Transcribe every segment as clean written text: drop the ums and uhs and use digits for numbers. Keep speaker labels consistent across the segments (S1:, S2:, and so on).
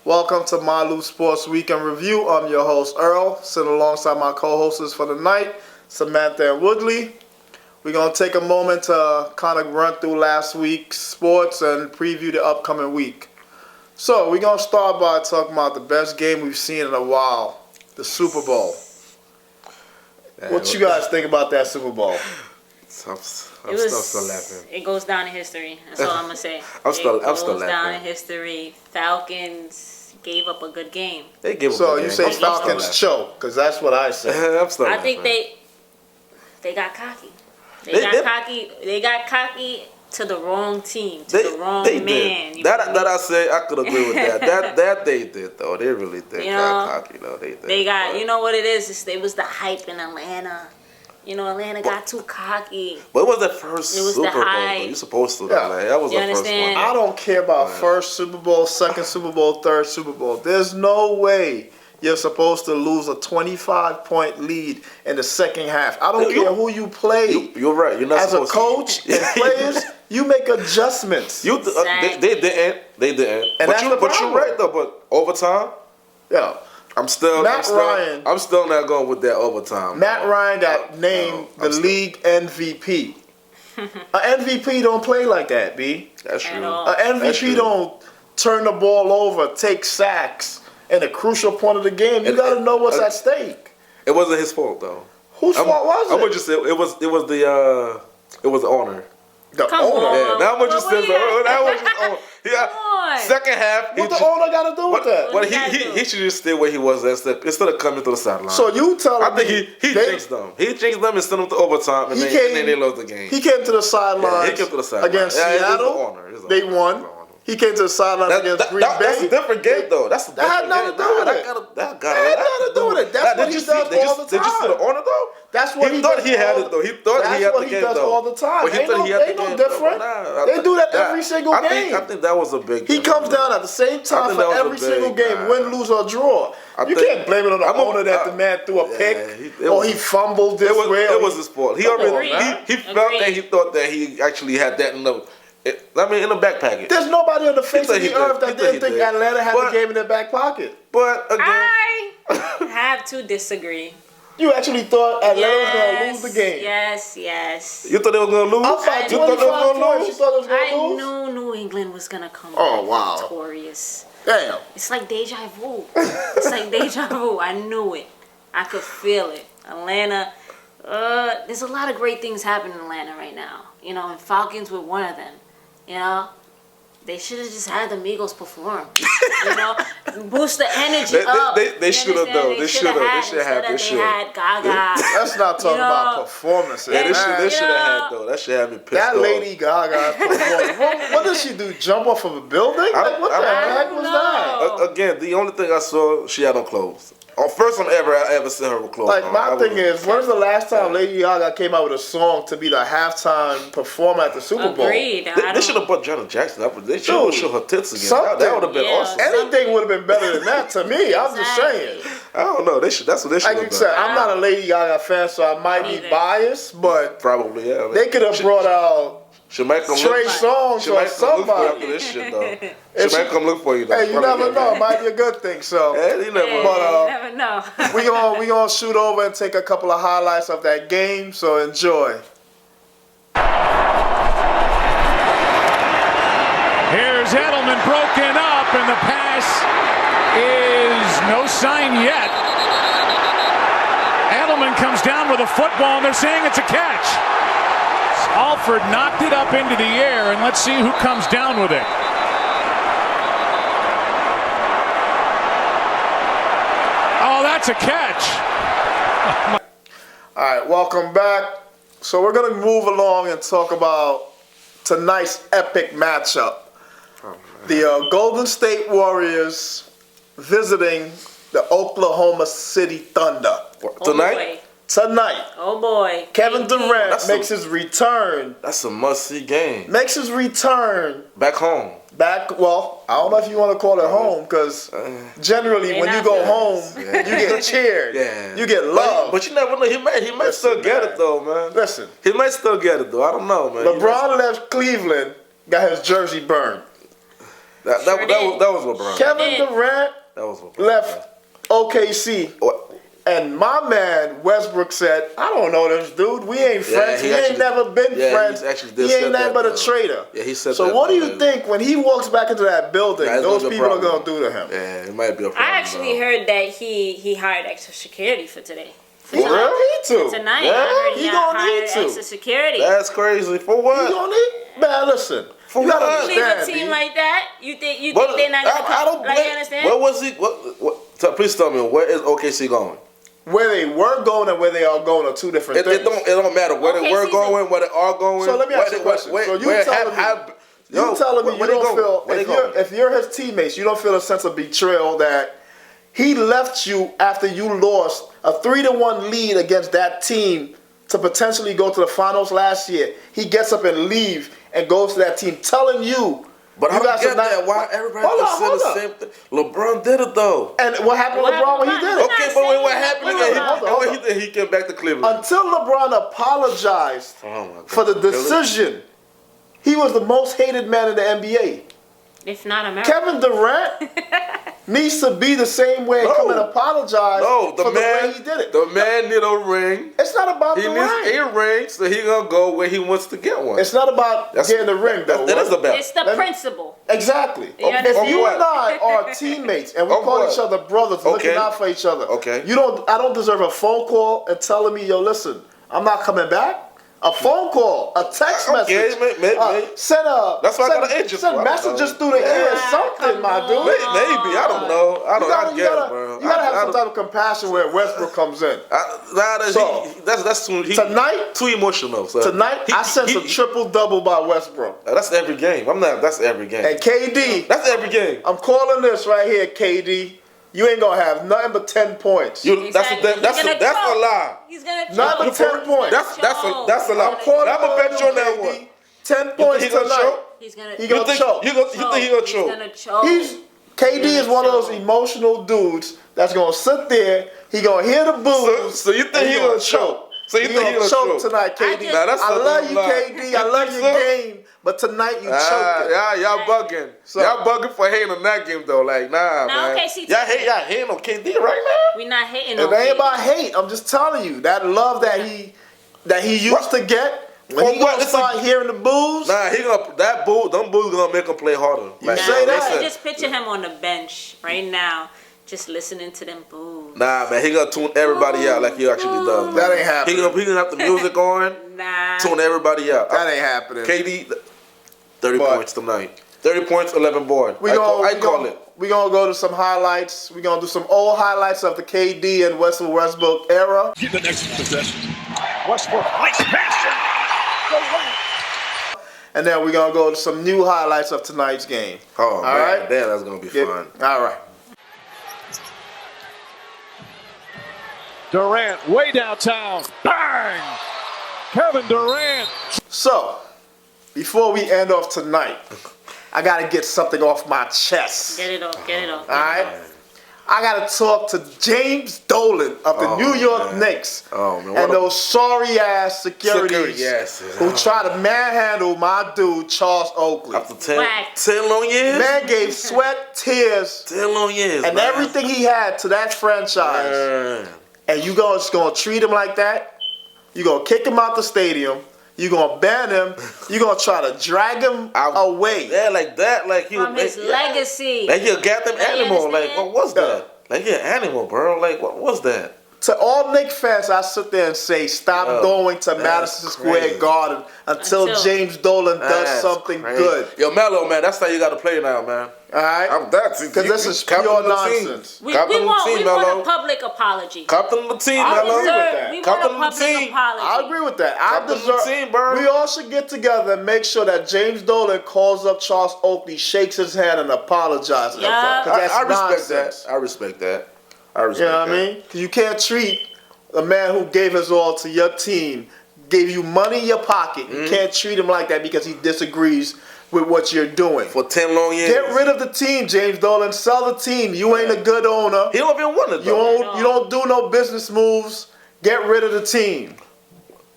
S1: Welcome to Myloop Sports Weekend Review. I'm your host, Earl, sitting alongside my co-hosts for the night, Samantha and Woodley. We're going to take a moment to kind of run through last week's sports and preview the upcoming week. So we're going to start by talking about the best game we've seen in a while, the Super Bowl. What you guys think about that Super Bowl?
S2: I'm still laughing.
S3: It goes down in history. That's all I'm gonna say.
S2: I'm still
S3: laughing. It goes
S2: laughing.
S3: down in history. Falcons gave up a good game.
S2: They gave
S1: So
S2: up a
S1: you
S2: game.
S1: say Falcons choke, because that's what I say.
S2: I'm still
S3: I
S2: laughing.
S3: think they got cocky. They got cocky to the wrong team, to the wrong man.
S2: Did. That I say I could agree with that. that they did though. They really did. Got cocky though. They did.
S3: They got. You know what it is? It was the hype in Atlanta. You know, Atlanta got too cocky.
S2: But it was the first
S3: It was
S2: Super
S3: the
S2: Bowl.
S3: hype.
S2: Though. You're supposed to.
S1: Yeah.
S2: Like, that was
S3: You
S2: the first
S3: understand?
S2: one.
S1: I don't care about first Super Bowl, second Super Bowl, third Super Bowl. There's no way you're supposed to lose a 25-point lead in the second half. I don't care who you play.
S2: You're right. You're not
S1: As a
S2: supposed
S1: coach
S2: to.
S1: and players, you make adjustments.
S3: Exactly.
S2: They didn't.
S1: And that's the
S2: But you're
S1: problem.
S2: right though. But overtime,
S1: Yeah.
S2: I'm still
S1: Ryan.
S2: I'm still not going with that overtime.
S1: Matt Ryan got named the league MVP. An MVP don't play like that, B.
S2: That's
S3: At
S2: true.
S3: all.
S1: An MVP don't turn the ball over, take sacks, in a crucial point of the game. You got to know what's at stake.
S2: It wasn't his fault though.
S1: Whose fault was it?
S2: I would just say it was the owner.
S1: The
S3: Come
S1: owner.
S3: on.
S2: Yeah, that was just
S3: What
S2: his.
S3: we at?
S2: That was just owner.
S3: Come on.
S2: Second half.
S1: What the owner got to do with that?
S2: But
S3: he gotta do?
S2: he should just stay where he was instead of coming to the sideline.
S1: So you tell
S2: I
S1: me
S2: think he jinxed them. He jinxed them and sent them to overtime, and then they lost the game.
S1: He came to the sidelines
S2: he came to the sideline.
S1: against
S2: Yeah, he's the
S1: Seattle.
S2: owner. He's the
S1: They
S2: owner.
S1: won.
S2: He's the owner.
S1: He came to the sidelines against Green Bay.
S2: That's a different game, though. That
S1: had nothing to do with it.
S2: That
S1: had nothing to do with it. That's what he does all the
S2: Did you see
S1: time.
S2: the owner, though?
S1: That's what
S2: He thought he had it, though. He thought he had the game,
S1: does
S2: though.
S1: all the time.
S2: But he thought he had the game,
S1: different.
S2: though.
S1: They do that every single game.
S2: I think that was a big
S1: He comes down at the same time for every single game, win, lose, or draw. You can't blame it on the owner that the man threw a pick or he fumbled this way.
S2: It was his fault. He already he felt
S3: Agreed.
S2: and he thought that he actually had that in the back pocket.
S1: There's nobody on the face of the earth that didn't think Atlanta had the
S2: But-
S1: game in their back pocket.
S2: But again,
S3: I have to disagree.
S1: You actually thought Atlanta was going to lose the game.
S3: Yes.
S2: you thought they were gonna lose.
S1: Outside
S2: You thought they
S1: 25
S2: were gonna
S1: points, you
S2: lose.
S1: thought it was
S3: I
S1: going to lose?
S3: knew New England was gonna come
S1: Oh,
S3: back
S1: wow.
S3: victorious.
S1: Damn.
S3: It's like deja vu. It's like deja vu. I knew it. I could feel it. Atlanta. There's a lot of great things happening in Atlanta right now. You know, and Falcons were one of them. You know, they should have just had the Migos perform. You know, boost the energy up.
S2: They should have though. They should have. They should have. They should.
S3: They had Gaga.
S1: Let's not talk about performances.
S2: Yeah, they
S1: man.
S2: should have had though. That should have me pissed
S1: That
S2: off.
S1: Lady Gaga performance. What did she do? Jump off of a building? Like, what the heck was that?
S2: Again, the only thing I saw, she had on clothes. First time I ever seen her with clothes
S1: Like,
S2: on.
S1: my thing is, when's the last time Lady Gaga came out with a song to be the halftime performer at the Super Bowl?
S3: Agreed.
S2: They should have put Janet Jackson up. They should have show her tits again. That would have been awesome.
S1: Anything would have been better than that to me. I'm just saying.
S2: I don't know. That's what they should
S1: Like
S2: have
S1: you said,
S2: done.
S1: I'm not a Lady Gaga fan, so I might be biased, but
S2: Probably, yeah.
S1: they could have brought out
S2: She might come
S1: Trey Songz
S2: She
S1: or
S2: might come look for you after
S1: somebody.
S2: this shit, though. She might come look for you, though.
S1: Hey, you never know. It might be a good thing. So.
S2: Yeah, you never
S3: Yeah,
S2: know.
S3: you never know.
S1: we gonna shoot over and take a couple of highlights of that game, so enjoy.
S4: Here's Edelman broken up, and the pass is no sign yet. Edelman comes down with a football, and they're saying it's a catch. Alford knocked it up into the air, and let's see who comes down with it. Oh, that's a catch.
S1: All right, welcome back. So we're gonna move along and talk about tonight's epic matchup. The Golden State Warriors visiting the Oklahoma City Thunder
S2: Tonight?
S1: tonight.
S3: Oh boy.
S1: Kevin Durant
S2: That's
S1: makes his return.
S2: That's a must-see game.
S1: Makes his return
S2: Back home.
S1: back. Well, I don't know if you want to call it home, because generally
S3: They
S1: when you
S3: not
S1: go
S3: fans.
S1: home, you get cheered.
S2: Yeah.
S1: You get love.
S2: But you never know. He might
S1: Listen,
S2: still get
S1: man.
S2: it, though, man.
S1: Listen,
S2: He might still get it, though. I don't know, man.
S1: LeBron left Cleveland, got his jersey burned.
S2: That was LeBron.
S1: Kevin Durant
S2: That was LeBron.
S1: left OKC.
S2: What?
S1: And my man Westbrook said, I don't know this dude. We ain't friends.
S2: he
S1: We
S2: actually-
S1: ain't never been friends.
S2: He actually did
S1: He ain't
S2: said
S1: nothing
S2: that,
S1: but a
S2: though.
S1: traitor.
S2: Yeah, he said
S1: so
S2: that.
S1: what do you
S2: man.
S1: think when he walks back into that building,
S2: Nah, it's
S1: those
S2: gonna be a
S1: people are
S2: problem.
S1: going to do to him?
S2: Yeah, it might be a problem.
S3: I actually heard that he hired extra security for today.
S1: For real? He too.
S3: Tonight,
S1: Yeah,
S3: I heard
S1: he
S3: he
S1: gonna
S3: hired
S1: need to.
S3: extra security.
S2: That's crazy. For
S1: He
S2: what?
S1: gonna need. Man, listen.
S2: For
S1: you gotta
S2: what?
S3: Leave a
S1: understand,
S3: team
S1: B.
S3: like that? You think
S2: What-
S3: they're not gonna
S2: I
S3: come?
S2: don't
S3: Like,
S2: blame-
S3: you understand?
S2: Where was he? Please tell me, where is OKC going?
S1: Where they were going and where they are going are two different
S2: It
S1: things.
S2: don't matter where they were
S3: OKC's
S2: going, where they are going.
S1: So let me ask you a question. So you telling me you don't feel if you're his teammates, you don't feel a sense of betrayal that he left you after you lost a 3-1 lead against that team to potentially go to the finals last year. He gets up and leaves and goes to that team, telling you.
S2: But
S1: you
S2: I don't get that. Why everybody said the same thing? LeBron did it though.
S1: And what happened to LeBron when he did it?
S2: Okay, but what happened
S1: Wait,
S2: again?
S1: hold on.
S2: He came back to Cleveland.
S1: Until LeBron apologized
S2: Oh my God.
S1: for the decision, he was the most hated man in the NBA.
S3: If not America.
S1: Kevin Durant needs to be the same way and come and apologize
S2: the
S1: for
S2: man,
S1: the way he did it.
S2: The man need a ring.
S1: It's not about
S2: He
S1: the
S2: needs
S1: ring.
S2: a ring, so he gonna go where he wants to get one.
S1: It's not about getting the ring, though.
S2: That is about.
S3: It's the principle.
S1: Exactly.
S3: You understand?
S1: If you and I are teammates and we
S2: Of
S1: call
S2: what?
S1: each other brothers, looking out for each other.
S2: Okay.
S1: I don't deserve a phone call and telling me, yo, listen, I'm not coming back. A phone call, a text
S2: Okay,
S1: message.
S2: maybe.
S1: Send
S2: That's why I got an agent
S1: Send
S2: for. I don't
S1: messages
S2: know.
S1: through the ear,
S3: come
S1: something, my dude.
S3: on.
S2: Maybe I don't know. I get it, bro.
S1: You gotta have some type of compassion where Westbrook comes in.
S2: That's too emotional. So
S1: Tonight, I sense a triple-double by Westbrook.
S2: That's every game. That's every game.
S1: And KD,
S2: That's every game.
S1: I'm calling this right here, KD. You ain't gonna have nothing but 10 points.
S2: That's a lie.
S3: He's gonna choke.
S1: Nothing but 10 points.
S2: That's a lie.
S1: I'm calling
S2: I'm gonna bet you on that one.
S1: 10 points
S2: He gonna
S1: tonight.
S2: choke?
S3: He's gonna.
S1: He gonna choke.
S2: You think he gonna choke?
S3: He's gonna choke.
S1: KD is one of those emotional dudes that's gonna sit there. He gonna hear the boos.
S2: So you think he gonna choke? So you think he gonna choke
S1: tonight, KD?
S3: Nah,
S2: that's
S1: I
S2: a
S1: love you,
S2: lie.
S1: KD. I love your game, but tonight you choked it.
S2: Y'all bugging. Y'all bugging for hating on that game though. Like man.
S3: OKC
S2: Y'all hating on KD right now?
S3: We're not hating
S1: It
S3: on
S1: ain't
S3: KD.
S1: about hate. I'm just telling you that love that he used to get. When he gonna start hearing the boos,
S2: them boos gonna make him play harder.
S1: You say that?
S3: I can just picture him on the bench right now, just listening to them boos.
S2: Nah, man, he gonna tune everybody out like he actually does. Man.
S1: That ain't happening.
S2: He gonna have the music on,
S3: Nah.
S2: tune everybody out.
S1: That ain't happening.
S2: KD, 30 points tonight. 30 points, 11 board. I call it.
S1: We're going to go to some highlights. We're going to do some old highlights of the KD and Russell Westbrook era.
S4: Get the next possession. Westbrook, nice pass.
S1: And then we're going to go to some new highlights of tonight's game.
S2: Oh,
S1: all
S2: man.
S1: right?
S2: Damn, that's going to be fun.
S1: All right.
S4: Durant way downtown. Bang! Kevin Durant.
S1: So, before we end off tonight, I got to get something off my chest.
S3: Get it off.
S1: All right? I got to talk to James Dolan of the New York Knicks and those sorry-ass securities who try to manhandle my dude, Charles Oakley.
S2: After 10 long years?
S1: Man gave sweat, tears,
S2: 10 long years,
S1: and everything he had to that franchise. And you just going to treat him like that? You going to kick him out the stadium? You going to ban him? You going to try to drag him away?
S2: Yeah, like that. Like
S3: From his legacy.
S2: Like he a goddamn animal. Like,
S3: understand?
S2: what was that? Like, he an animal, bro. Like, what was that?
S1: To all Knicks fans, I sit there and say, stop going to Madison Square Garden until James Dolan does something good.
S2: Yo, Melo, man, that's how you got to play now, man.
S1: All right? Because this is pure nonsense.
S3: We want a public apology.
S2: Captain of the team,
S1: I
S2: Melo.
S1: agree with that.
S3: We
S2: Captain
S3: want a
S2: of the team.
S3: public apology.
S1: I agree with that. I
S2: Captain of
S1: deserve.
S2: the team, bro.
S1: We all should get together and make sure that James Dolan calls up Charles Oakley, shakes his hand, and apologizes.
S3: Yeah.
S1: Because that's
S2: I respect
S1: nonsense.
S2: that. I respect that.
S1: You know what I mean? Because you can't treat a man who gave his all to your team, gave you money in your pocket. You can't treat him like that because he disagrees with what you're doing.
S2: For 10 long years.
S1: Get rid of the team, James Dolan. Sell the team. You ain't a good owner.
S2: He don't even want it,
S1: You
S2: though.
S1: don't do no business moves. Get rid of the team.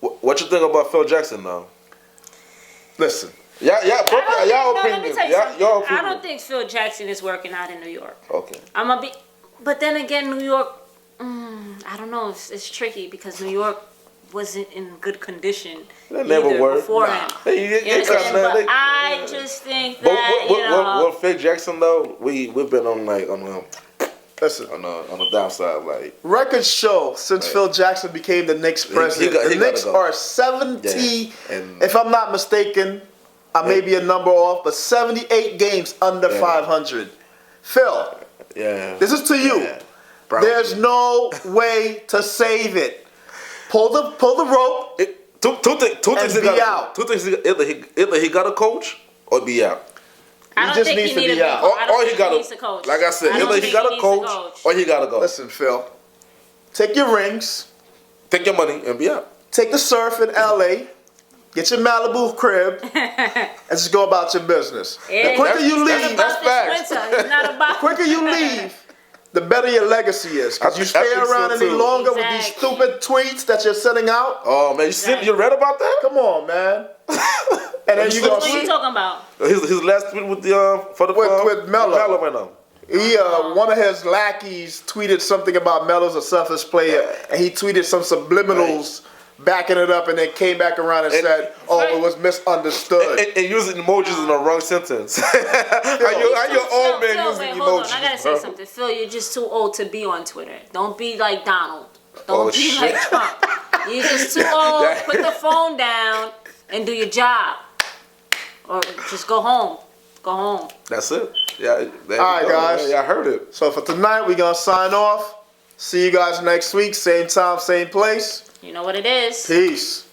S2: What you think about Phil Jackson, though?
S1: Listen,
S2: Y'all
S3: let me
S2: opinion.
S3: tell you something.
S2: Y'all
S3: I
S2: opinion.
S3: don't think Phil Jackson is working out in New York.
S2: Okay.
S3: I'm gonna be, but then again, New York. I don't know. It's tricky because New York wasn't in good condition
S2: That never worked.
S3: before him. But I just think that
S2: what Phil Jackson though, we've been on
S1: Listen,
S2: on the downside, like
S1: records show since Phil Jackson became the Knicks president, the Knicks are 70.
S2: And
S1: if I'm not mistaken, I may be a number off, but 78 games under 500. Phil, this is to you.
S2: Yeah.
S1: There's no way to save it. Pull the rope.
S2: Two things he
S1: be out.
S2: Two things. Either he got a coach or be out.
S3: I don't
S1: just
S3: think
S1: needs
S3: he
S1: to
S3: needs
S1: be
S3: a
S1: out.
S3: coach. I don't
S2: Or he
S3: think
S2: got
S3: he needs a coach.
S2: Like I said,
S3: I don't
S2: either he
S3: think
S2: got a
S3: needs a
S2: coach or he got to go.
S1: Listen, Phil, take your rings,
S2: Take your money and be out.
S1: take the surf in LA, get your Malibu crib, and just go about your business. The quicker you leave,
S2: that's facts.
S3: It's not about
S1: quicker you leave, the better your legacy is. Because you
S2: I
S1: stay
S2: think so,
S1: around any
S2: too.
S1: longer with these
S3: Exactly.
S1: stupid tweets that you're sending out.
S2: Oh man, you read about that?
S1: Come on, man. And then you gonna
S3: What are you
S1: see
S3: talking about?
S2: His last tweet with the for the
S1: With Melo.
S2: right now.
S1: he one of his lackeys tweeted something about Melo's a selfish player, and he tweeted some subliminals backing it up, and then came back around and said, "Oh, it was misunderstood."
S2: And using emojis in the wrong sentence. How your old man
S3: Phil,
S2: using
S3: wait, hold
S2: emojis?
S3: on. I gotta say
S2: bro.
S3: something. Phil, you're just too old to be on Twitter. Don't be like Donald.
S2: Oh,
S3: Don't be
S2: shit.
S3: like Trump. You're just too old. Put the phone down and do your job. Or just go home. Go home.
S2: That's it. Yeah. All
S1: right, guys.
S2: Yeah, I heard it.
S1: So for tonight, we're gonna sign off. See you guys next week, same time, same place.
S3: You know what it is.
S1: Peace.